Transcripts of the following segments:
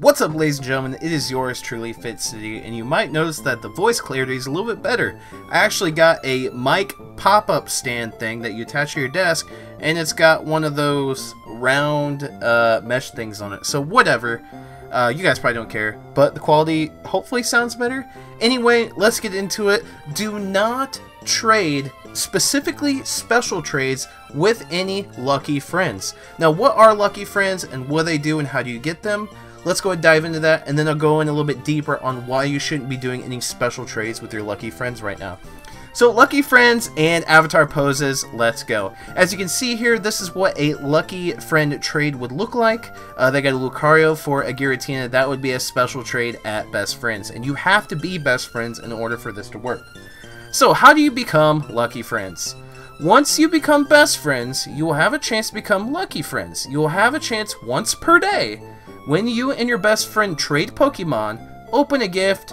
What's up, ladies and gentlemen, it is yours truly, Fitz, and you might notice that the voice clarity is a little bit better. I actually got a mic pop-up stand thing that you attach to your desk, and it's got one of those round mesh things on it. So whatever, you guys probably don't care, but the quality hopefully sounds better. Anyway, let's get into it. Do not trade, specifically special trades, with any lucky friends. Now, what are lucky friends and what do they do and how do you get them? Let's go ahead and dive into that, and then I'll go in a little bit deeper on why you shouldn't be doing any special trades with your lucky friends right now. So, lucky friends and avatar poses, let's go. As you can see here, this is what a lucky friend trade would look like. They got a Lucario for a Giratina. That would be a special trade at best friends, and you have to be best friends in order for this to work. So, how do you become lucky friends? Once you become best friends, you will have a chance to become lucky friends. You will have a chance once per day. When you and your best friend trade Pokemon, open a gift,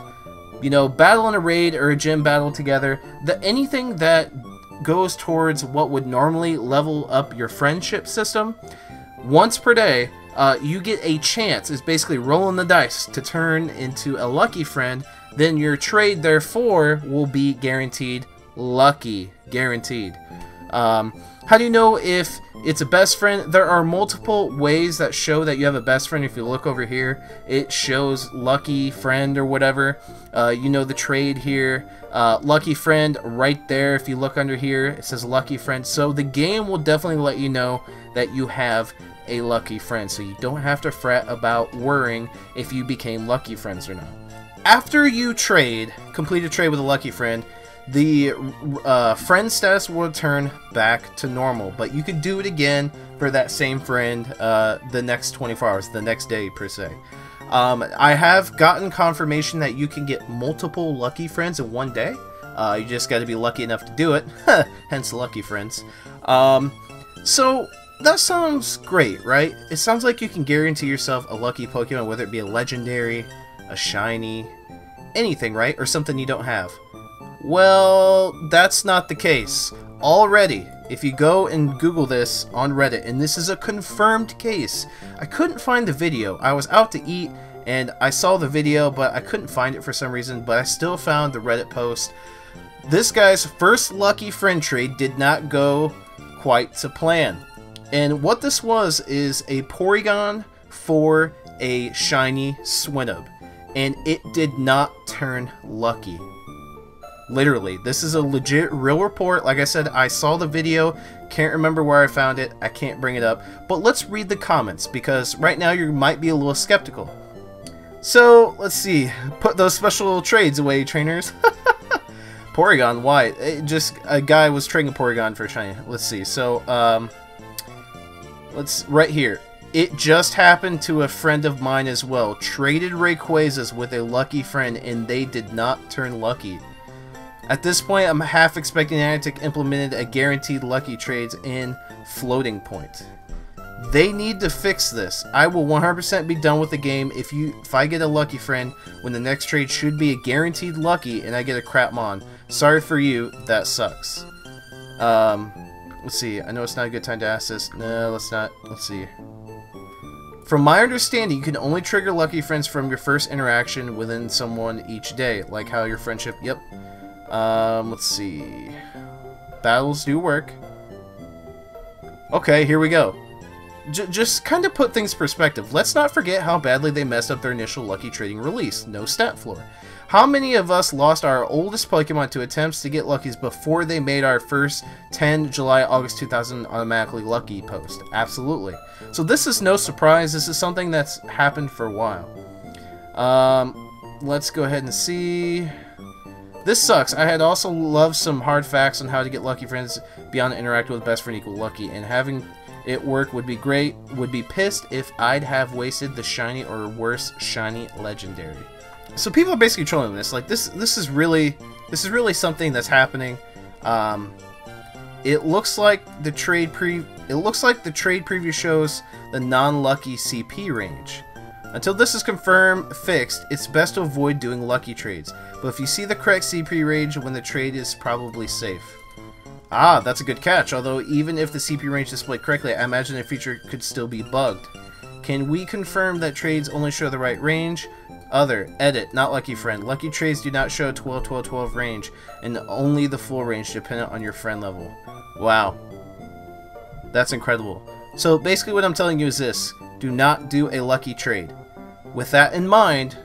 you know, battle in a raid or a gym battle together, anything that goes towards what would normally level up your friendship system, once per day, you get a chance. It's basically rolling the dice to turn into a lucky friend. Then your trade, therefore, will be guaranteed lucky. Guaranteed. How do you know if it's a best friend? There are multiple ways that show that you have a best friend. If you look over here, it shows lucky friend or whatever. You know the trade here. Lucky friend right there. If you look under here, it says lucky friend. So the game will definitely let you know that you have a lucky friend. So you don't have to fret about worrying if you became lucky friends or not. After you complete a trade with a lucky friend, the friend status will return back to normal, but you could do it again for that same friend the next 24 hours, the next day per se. I have gotten confirmation that you can get multiple lucky friends in one day. You just got to be lucky enough to do it, hence lucky friends. So that sounds great, right? It sounds like you can guarantee yourself a lucky Pokemon, whether it be a legendary, a shiny, anything, right? Or something you don't have. Well, that's not the case. Already, if you go and Google this on Reddit, and this is a confirmed case, I couldn't find the video. I was out to eat, and I saw the video, but I couldn't find it for some reason, but I still found the Reddit post. This guy's first lucky friend trade did not go quite to plan. And what this was is a Porygon for a shiny Swinub, and it did not turn lucky. Literally, this is a legit, real report. Like I said, I saw the video, can't remember where I found it, I can't bring it up. But let's read the comments, because right now you might be a little skeptical. So, let's see. Put those special trades away, trainers. Porygon, why? A guy was trading a Porygon for a shiny. Let's see. So, right here. It just happened to a friend of mine as well. Traded Rayquazas with a lucky friend, and they did not turn lucky. At this point, I'm half expecting Niantic implemented a guaranteed lucky trades in Floating Point. They need to fix this. I will 100% be done with the game if I get a lucky friend when the next trade should be a guaranteed lucky and I get a crapmon. Sorry for you, that sucks. Let's see. I know it's not a good time to ask this. No, let's not. Let's see. From my understanding, you can only trigger lucky friends from your first interaction within someone each day, like how your friendship. Yep. Let's see. Battles do work. Okay, here we go. Just kind of put things in perspective. Let's not forget how badly they messed up their initial lucky trading release. No stat floor. How many of us lost our oldest Pokemon to attempts to get luckies before they made our first 10 July, August 2000 automatically lucky post? Absolutely. So this is no surprise. This is something that's happened for a while. Let's go ahead and see. This sucks. I had also loved some hard facts on how to get lucky friends beyond interacting with best friend equal lucky, and having it work would be great. Would be pissed if I'd have wasted the shiny or worse shiny legendary. So people are basically trolling this. Like this is really something that's happening. It looks like the trade preview shows the non-lucky CP range. Until this is confirmed fixed, it's best to avoid doing lucky trades. But if you see the correct CP range when the trade is probably safe. Ah, that's a good catch. Although even if the CP range is displayed correctly, I imagine the feature could still be bugged. Can we confirm that trades only show the right range? Other, edit, not lucky friend. Lucky trades do not show 12, 12, 12 range, and only the full range dependent on your friend level. Wow. That's incredible. So basically what I'm telling you is this. Do not do a lucky trade. With that in mind,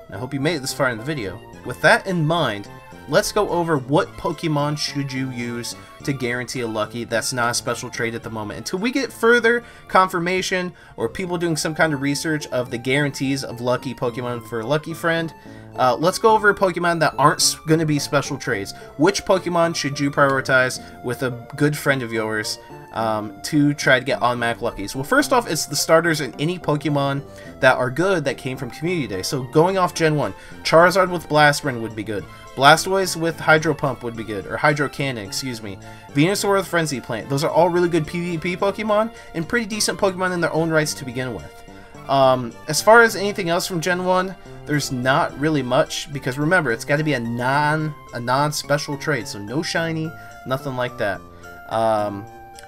I hope you made it this far in the video. With that in mind, let's go over what Pokemon should you use to guarantee a lucky that's not a special trade at the moment. Until we get further confirmation or people doing some kind of research of the guarantees of lucky Pokemon for a lucky friend, let's go over Pokemon that aren't going to be special trades. Which Pokemon should you prioritize with a good friend of yours to try to get automatic luckies? Well, first off, it's the starters in any Pokemon that are good that came from Community Day. So going off Gen 1, Charizard with Blastburn would be good. Blastoise with Hydro Pump would be good, or Hydro Cannon, excuse me. Venusaur with Frenzy Plant. Those are all really good PvP Pokemon, and pretty decent Pokemon in their own rights to begin with. As far as anything else from Gen 1, there's not really much, because remember, it's got to be a non-special trade, so no shiny, nothing like that.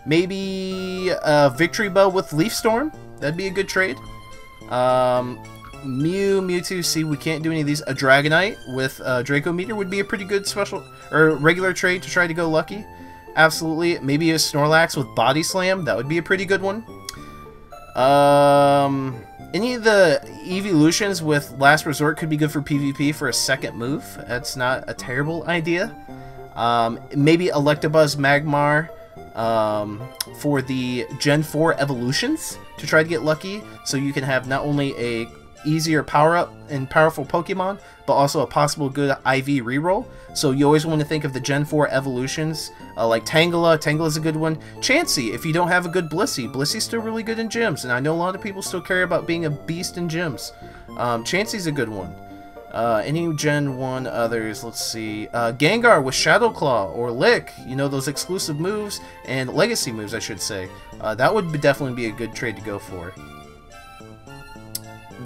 Maybe a Victory Bell with Leaf Storm. That'd be a good trade. Mewtwo, see, we can't do any of these. A Dragonite with Draco Meteor would be a pretty good special or regular trade to try to go lucky. Absolutely. Maybe a Snorlax with Body Slam. That would be a pretty good one. Any of the evolutions with Last Resort could be good for PvP for a second move. That's not a terrible idea. Maybe Electabuzz Magmar for the Gen 4 evolutions to try to get lucky, so you can have not only a easier power-up and powerful Pokemon, but also a possible good IV reroll. So you always want to think of the Gen 4 evolutions, like Tangela. Tangela's a good one. Chansey, if you don't have a good Blissey. Blissey's still really good in gyms, and I know a lot of people still care about being a beast in gyms. Chansey's a good one. Any Gen 1 others, let's see. Gengar with Shadow Claw or Lick, you know, those exclusive moves, and legacy moves, I should say. That would definitely be a good trade to go for.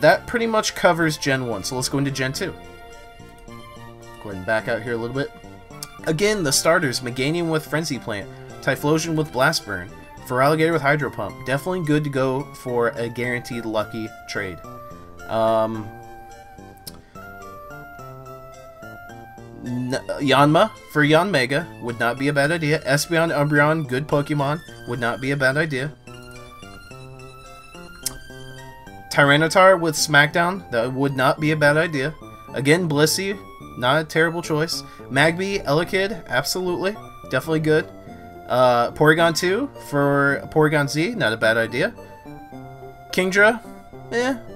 That pretty much covers Gen 1, so let's go into Gen 2. Go ahead and back out here a little bit. Again, the starters, Meganium with Frenzy Plant, Typhlosion with Blastburn, Feraligatr with Hydro Pump. Definitely good to go for a guaranteed lucky trade. Yanma for Yanmega would not be a bad idea. Espeon, Umbreon, good Pokemon, would not be a bad idea. Tyranitar with Smackdown, that would not be a bad idea. Again, Blissey, not a terrible choice. Magby, Elekid, absolutely, definitely good. Porygon 2 for Porygon Z, not a bad idea. Kingdra,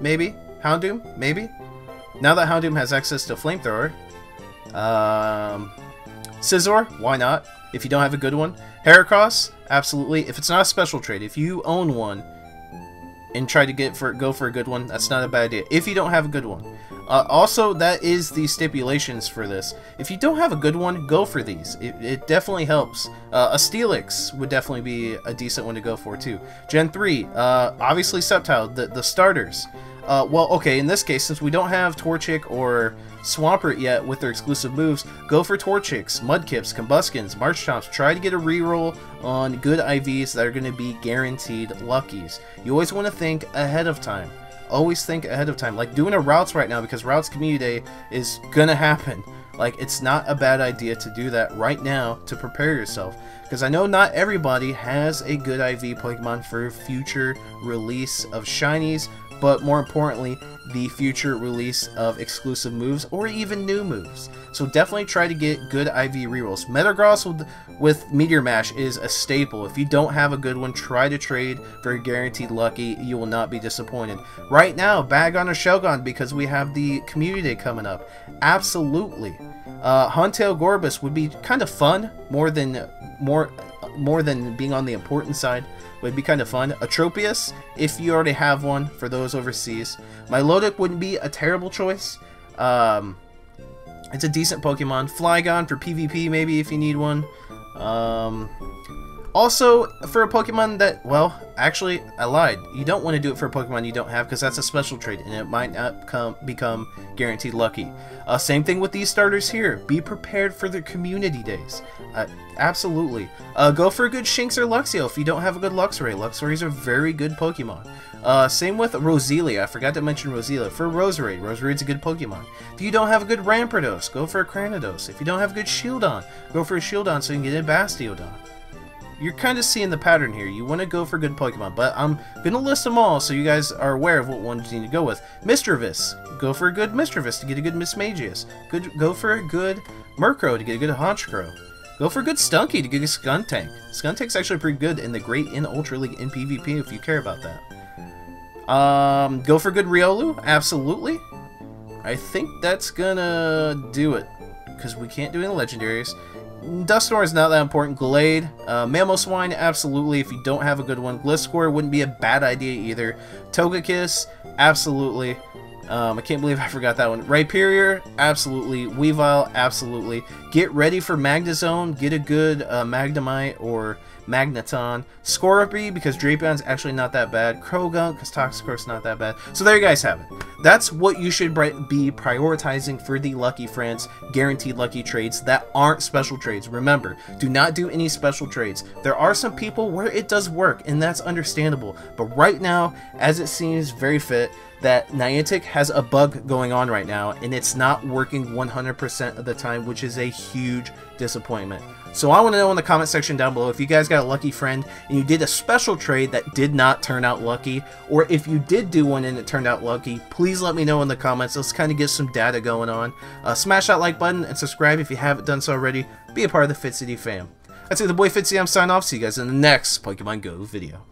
maybe. Houndoom, maybe. Now that Houndoom has access to Flamethrower. Scizor, why not? If you don't have a good one. Heracross, absolutely. If it's not a special trade, if you own one and try to go for a good one, that's not a bad idea. If you don't have a good one. Also, that is the stipulations for this. If you don't have a good one, go for these. It definitely helps. A Steelix would definitely be a decent one to go for too. Gen 3, obviously Sceptile, the starters. Well, okay, in this case, since we don't have Torchic or Swampert yet with their exclusive moves, go for Torchics, Mudkips, Combuskins, Marchtomps. Try to get a reroll on good IVs that are going to be guaranteed luckies. You always want to think ahead of time. Always think ahead of time. Like doing a Routes right now, because Routes Community Day is going to happen. Like, it's not a bad idea to do that right now to prepare yourself. Because I know not everybody has a good IV Pokemon for future release of Shinies, but more importantly, the future release of exclusive moves or even new moves. So definitely try to get good IV rerolls. Metagross with Meteor Mash is a staple. If you don't have a good one, try to trade for a guaranteed lucky. You will not be disappointed. Right now, Bagon or Shelgon, because we have the Community Day coming up. Absolutely. Huntail Gorbis would be kind of fun, more than being on the important side. Would be kind of fun. Atropius, if you already have one, for those overseas. Milotic wouldn't be a terrible choice. It's a decent Pokemon. Flygon for PvP, maybe, if you need one. Also, for a Pokemon that, well, actually, I lied. You don't want to do it for a Pokemon you don't have, because that's a special trait, and it might not become guaranteed lucky. Same thing with these starters here. Be prepared for the community days. Absolutely. Go for a good Shinx or Luxio if you don't have a good Luxray. Luxrays are very good Pokemon. Same with Roselia. I forgot to mention Roselia. For Roserade, Roserade's a good Pokemon. If you don't have a good Rampardos, go for a Cranidos. If you don't have a good Shieldon, go for a Shieldon so you can get a Bastiodon. You're kind of seeing the pattern here. You want to go for good Pokemon, but I'm going to list them all so you guys are aware of what ones you need to go with. Misdreavus. Go for a good Misdreavus to get a good Mismagius. Go for a good Murkrow to get a good Honchkrow. Go for a good Stunky to get a Skuntank. Skuntank's actually pretty good in the Great and Ultra League in PvP if you care about that. Go for good Riolu. Absolutely. I think that's gonna do it, because we can't do any legendaries. Dusknoir is not that important. Glade, Mamoswine, absolutely. If you don't have a good one, Gliscor wouldn't be a bad idea either. Togekiss, absolutely. I can't believe I forgot that one. Rhyperior, absolutely. Weavile, absolutely. Get ready for Magnezone. Get a good Magnemite or Magneton. Scorpy, because Drapions actually not that bad. Croagunk, because Toxicroak's not that bad. So there you guys have it. That's what you should be prioritizing for the Lucky Friends guaranteed lucky trades that aren't special trades. Remember, do not do any special trades. There are some people where it does work, and that's understandable. But right now, as it seems very fit, that Niantic has a bug going on right now, and it's not working 100% of the time, which is a huge disappointment. So I want to know in the comment section down below if you guys got a lucky friend and you did a special trade that did not turn out lucky, or if you did do one and it turned out lucky, please let me know in the comments. Let's kind of get some data going on. Smash that like button and subscribe if you haven't done so already. Be a part of the Fitz fam. That's it, the boy Fitzy. I'm signing off. See you guys in the next Pokemon Go video.